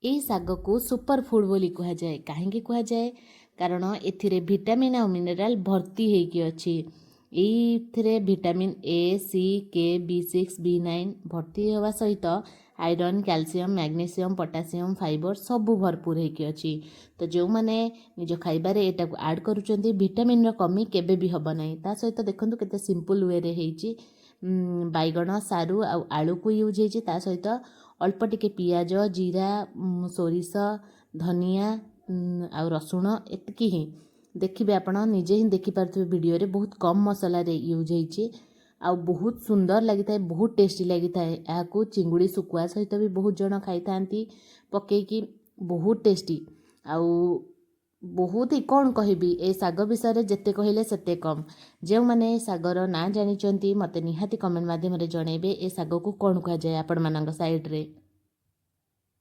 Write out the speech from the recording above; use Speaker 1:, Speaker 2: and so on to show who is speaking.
Speaker 1: यही शाग को super food बोली कहुए कहीं कहुए कारण ए विटामिन और मिनरल भर्ती होगी अच्छी ये विटामिन ए सी के B6 B9 भर्ती होगा सहित iron calcium magnesium potassium fibre सबू भरपूर होगी अच्छी। तो जो मैंने निज खाइबार एटा को ऐड करुँच विटामिन कमी केबे भी हम ना ता सहित देखूँ के सिंपल वे रे बैगण सारू आलू को यूज होता सहित अल्प टिके पियाज जीरा सोरिष धनिया आ रसुण एतिकी ही देखिए आपण निजे ही देखिपे वीडियो रे बहुत कम मसला रे यूज होती आ बहुत सुंदर लगी था बहुत टेस्टी लगी था यहाँ चिंगुड़ी सुकुआ सहित भी बहुत जन खाई था पकईकी बहुत टेस्टी आउ बहुत ही कौन कहबी ए शाग विषय जिते कहले सेते कम। जो मैंने शागर ना जानी मते निहाती कमेंट माध्यम जनइबे ए शाग को कौन कहुए आपण मान साइड रे।